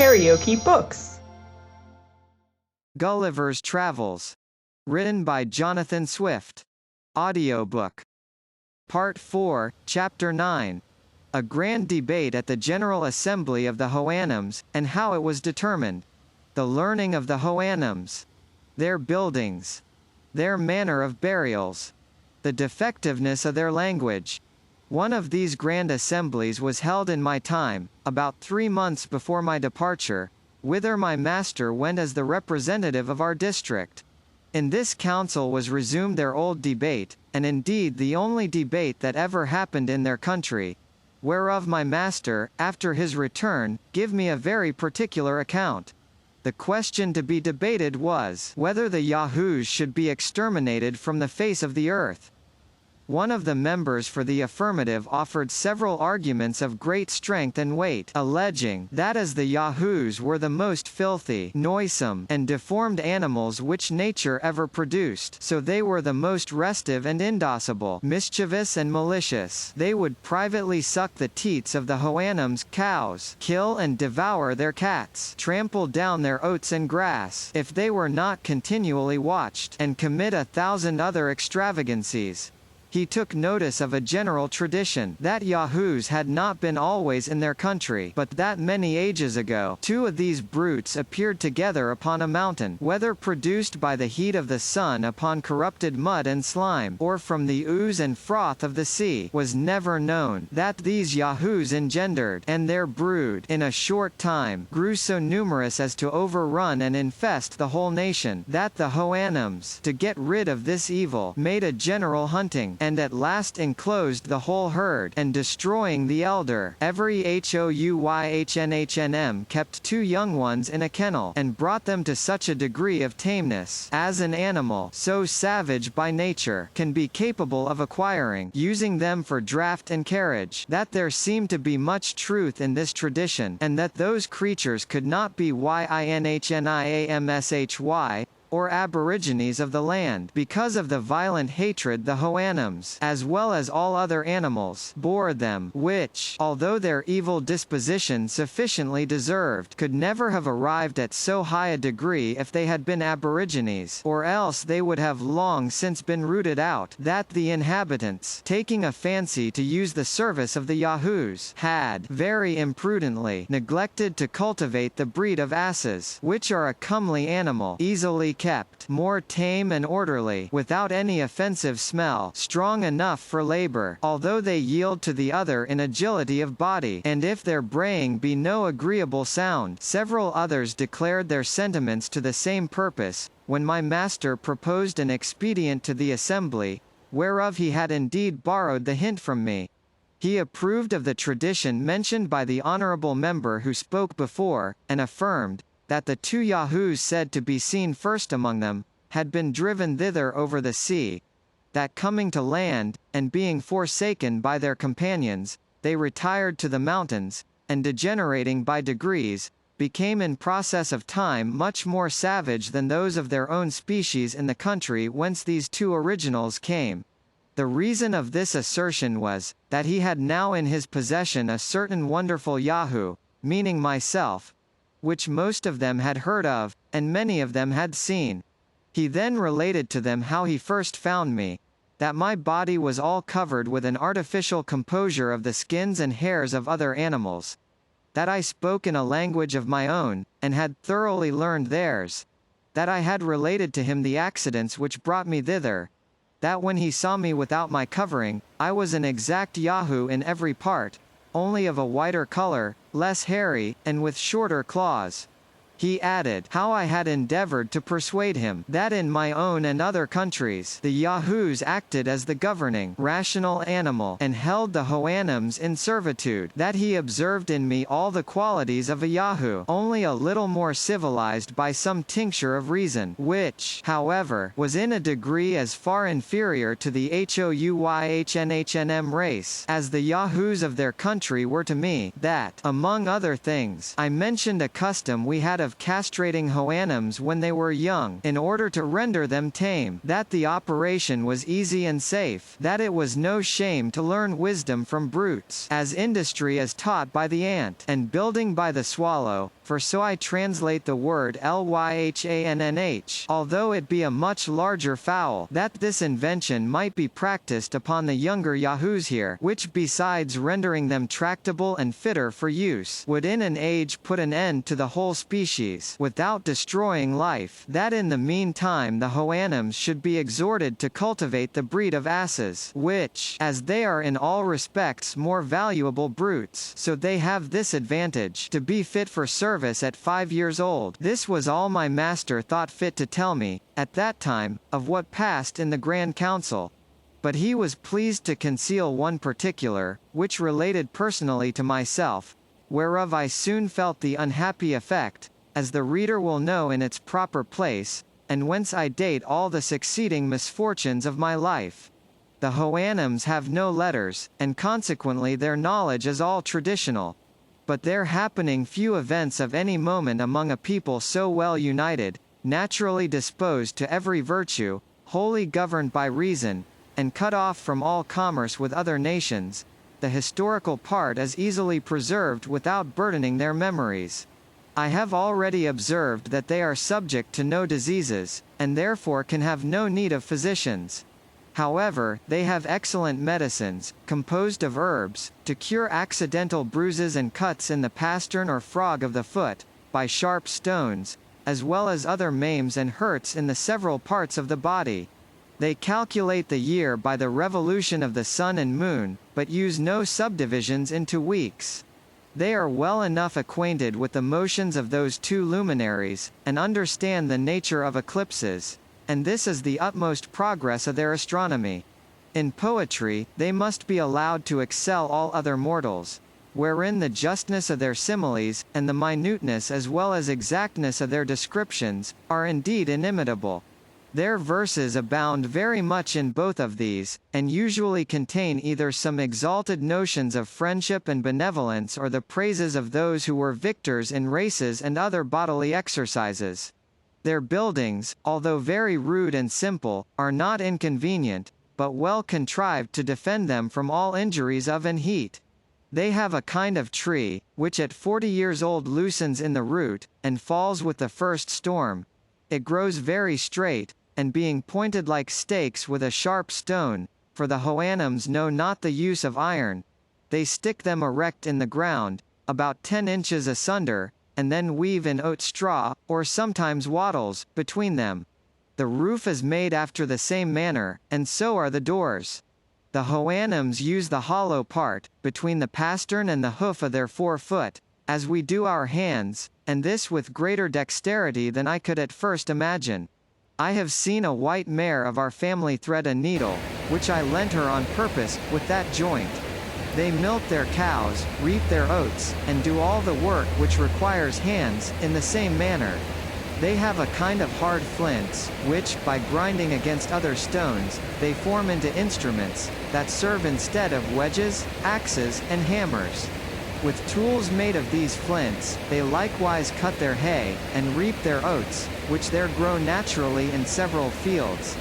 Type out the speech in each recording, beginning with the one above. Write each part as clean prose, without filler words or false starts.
KaraokeBooks. Gulliver's Travels. Written by Jonathan Swift. Audiobook. Part 4, Chapter 9. A grand debate at the General Assembly of the Houyhnhnms, and how it was determined. The learning of the Houyhnhnms. Their buildings. Their manner of burials. The defectiveness of their language. One of these grand assemblies was held in my time, about 3 months before my departure, whither my master went as the representative of our district. In this council was resumed their old debate, and indeed the only debate that ever happened in their country, whereof my master, after his return, give me a very particular account. The question to be debated was, whether the Yahoos should be exterminated from the face of the earth. One of the members for the affirmative offered several arguments of great strength and weight, alleging that as the Yahoos were the most filthy, noisome, and deformed animals which nature ever produced, so they were the most restive and indocible, mischievous and malicious. They would privately suck the teats of the Houyhnhnms' cows, kill and devour their cats, trample down their oats and grass, if they were not continually watched, and commit 1,000 other extravagancies. He took notice of a general tradition, that Yahoos had not been always in their country, but that many ages ago, 2 of these brutes appeared together upon a mountain, whether produced by the heat of the sun upon corrupted mud and slime, or from the ooze and froth of the sea, was never known, that these Yahoos engendered, and their brood, in a short time, grew so numerous as to overrun and infest the whole nation, that the Houyhnhnms, to get rid of this evil, made a general hunting, and at last enclosed the whole herd, and destroying the elder, every Houyhnhnm kept 2 young ones in a kennel, and brought them to such a degree of tameness, as an animal, so savage by nature, can be capable of acquiring, using them for draught and carriage, that there seemed to be much truth in this tradition, and that those creatures could not be Houyhnhnmshy, or aborigines of the land, because of the violent hatred the Houyhnhnms, as well as all other animals, bore them, which, although their evil disposition sufficiently deserved, could never have arrived at so high a degree if they had been aborigines, or else they would have long since been rooted out, that the inhabitants, taking a fancy to use the service of the Yahoos, had, very imprudently, neglected to cultivate the breed of asses, which are a comely animal, easily kept, more tame and orderly, without any offensive smell, strong enough for labor, although they yield to the other in agility of body, and if their braying be no agreeable sound. Several others declared their sentiments to the same purpose, when my master proposed an expedient to the assembly, whereof he had indeed borrowed the hint from me. He approved of the tradition mentioned by the honorable member who spoke before, and affirmed, that the 2 Yahoos said to be seen first among them, had been driven thither over the sea, that coming to land, and being forsaken by their companions, they retired to the mountains, and degenerating by degrees, became in process of time much more savage than those of their own species in the country whence these 2 originals came. The reason of this assertion was, that he had now in his possession a certain wonderful Yahoo, meaning myself, which most of them had heard of, and many of them had seen. He then related to them how he first found me, that my body was all covered with an artificial composure of the skins and hairs of other animals, that I spoke in a language of my own, and had thoroughly learned theirs, that I had related to him the accidents which brought me thither, that when he saw me without my covering, I was an exact Yahoo in every part, only of a whiter color, less hairy, and with shorter claws. He added, how I had endeavored to persuade him, that in my own and other countries, the Yahoos acted as the governing, rational animal, and held the Houyhnhnms in servitude, that he observed in me all the qualities of a Yahoo, only a little more civilized by some tincture of reason, which, however, was in a degree as far inferior to the Houyhnhnm race, as the Yahoos of their country were to me, that, among other things, I mentioned a custom we had of of castrating Houyhnhnms when they were young, in order to render them tame, that the operation was easy and safe, that it was no shame to learn wisdom from brutes, as industry is taught by the ant, and building by the swallow, for so I translate the word lyhannh, although it be a much larger fowl, that this invention might be practiced upon the younger yahoos here, which besides rendering them tractable and fitter for use, would in an age put an end to the whole species, without destroying life, that in the meantime the Houyhnhnms should be exhorted to cultivate the breed of asses, which, as they are in all respects more valuable brutes, so they have this advantage, to be fit for service at 5 years old. This was all my master thought fit to tell me, at that time, of what passed in the Grand Council. But he was pleased to conceal one particular, which related personally to myself, whereof I soon felt the unhappy effect, as the reader will know in its proper place, and whence I date all the succeeding misfortunes of my life. The Houyhnhnms have no letters, and consequently their knowledge is all traditional. But there happening few events of any moment among a people so well united, naturally disposed to every virtue, wholly governed by reason, and cut off from all commerce with other nations, the historical part is easily preserved without burdening their memories. I have already observed that they are subject to no diseases, and therefore can have no need of physicians. However, they have excellent medicines, composed of herbs, to cure accidental bruises and cuts in the pastern or frog of the foot, by sharp stones, as well as other maims and hurts in the several parts of the body. They calculate the year by the revolution of the sun and moon, but use no subdivisions into weeks. They are well enough acquainted with the motions of those two luminaries, and understand the nature of eclipses, and this is the utmost progress of their astronomy. In poetry, they must be allowed to excel all other mortals, wherein the justness of their similes, and the minuteness as well as exactness of their descriptions, are indeed inimitable. Their verses abound very much in both of these, and usually contain either some exalted notions of friendship and benevolence or the praises of those who were victors in races and other bodily exercises. Their buildings, although very rude and simple, are not inconvenient, but well contrived to defend them from all injuries of and heat. They have a kind of tree, which at 40 years old loosens in the root, and falls with the first storm. It grows very straight, and being pointed like stakes with a sharp stone, for the Houyhnhnms know not the use of iron, they stick them erect in the ground, about 10 inches asunder, and then weave in oat straw, or sometimes wattles, between them. The roof is made after the same manner, and so are the doors. The Houyhnhnms use the hollow part, between the pastern and the hoof of their 4-foot, as we do our hands, and this with greater dexterity than I could at first imagine. I have seen a white mare of our family thread a needle, which I lent her on purpose, with that joint. They milk their cows, reap their oats, and do all the work which requires hands, in the same manner. They have a kind of hard flints, which, by grinding against other stones, they form into instruments, that serve instead of wedges, axes, and hammers. With tools made of these flints, they likewise cut their hay, and reap their oats, which there grow naturally in several fields.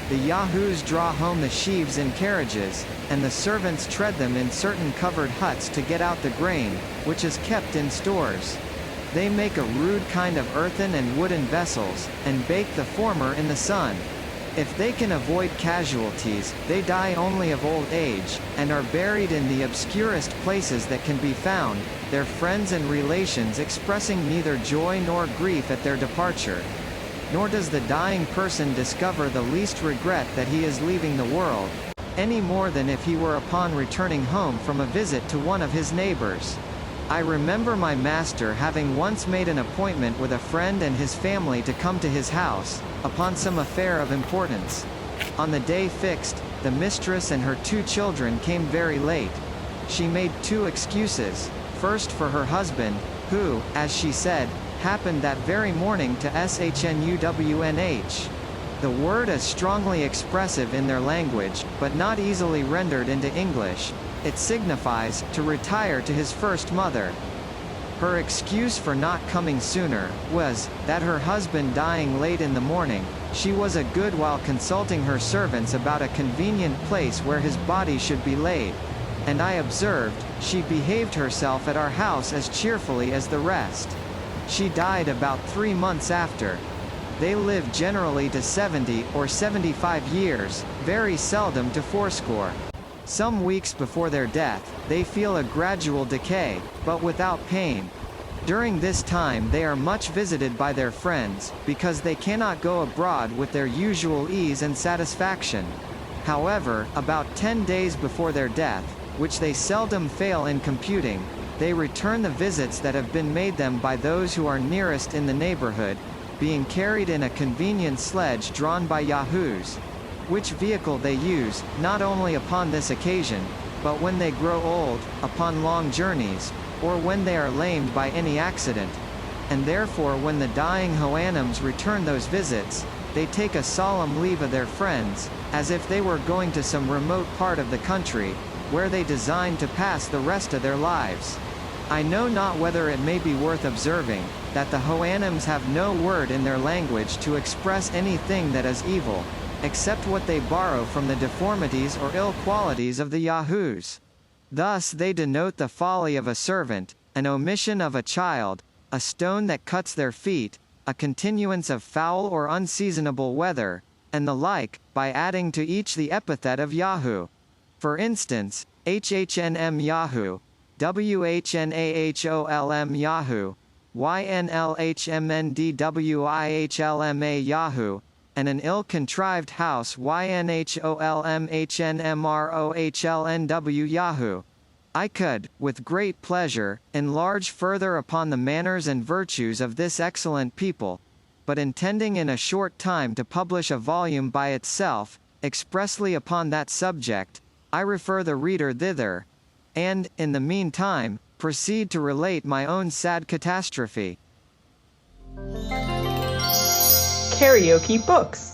The yahoos draw home the sheaves in carriages, and the servants tread them in certain covered huts to get out the grain, which is kept in stores. They make a rude kind of earthen and wooden vessels, and bake the former in the sun. If they can avoid casualties, they die only of old age, and are buried in the obscurest places that can be found, their friends and relations expressing neither joy nor grief at their departure. Nor does the dying person discover the least regret that he is leaving the world, any more than if he were upon returning home from a visit to one of his neighbors. I remember my master having once made an appointment with a friend and his family to come to his house, upon some affair of importance. On the day fixed, the mistress and her 2 children came very late. She made 2 excuses, first for her husband, who, as she said, happened that very morning to shnuwnh. The word is strongly expressive in their language, but not easily rendered into English. It signifies, to retire to his first mother. Her excuse for not coming sooner was that her husband dying late in the morning, she was a good while consulting her servants about a convenient place where his body should be laid. And I observed, she behaved herself at our house as cheerfully as the rest. She died about 3 months after. They live generally to 70 or 75 years, very seldom to 80. Some weeks before their death, they feel a gradual decay, but without pain. During this time they are much visited by their friends, because they cannot go abroad with their usual ease and satisfaction. However, about 10 days before their death, which they seldom fail in computing, they return the visits that have been made them by those who are nearest in the neighborhood, being carried in a convenient sledge drawn by yahoos, which vehicle they use, not only upon this occasion, but when they grow old, upon long journeys, or when they are lamed by any accident. And therefore when the dying Houyhnhnms return those visits, they take a solemn leave of their friends, as if they were going to some remote part of the country, where they design to pass the rest of their lives. I know not whether it may be worth observing, that the Houyhnhnms have no word in their language to express anything that is evil, except what they borrow from the deformities or ill qualities of the yahoos. Thus they denote the folly of a servant, an omission of a child, a stone that cuts their feet, a continuance of foul or unseasonable weather, and the like, by adding to each the epithet of Yahoo. For instance, HHNM Yahoo, WHNAHOLM Yahoo, YNLHMNDWIHLMA Yahoo, and an ill-contrived house YNHOLMHNMROHLNW Yahoo. I could, with great pleasure, enlarge further upon the manners and virtues of this excellent people, but intending in a short time to publish a volume by itself, expressly upon that subject, I refer the reader thither, and, in the meantime, proceed to relate my own sad catastrophe. KaraokeBooks.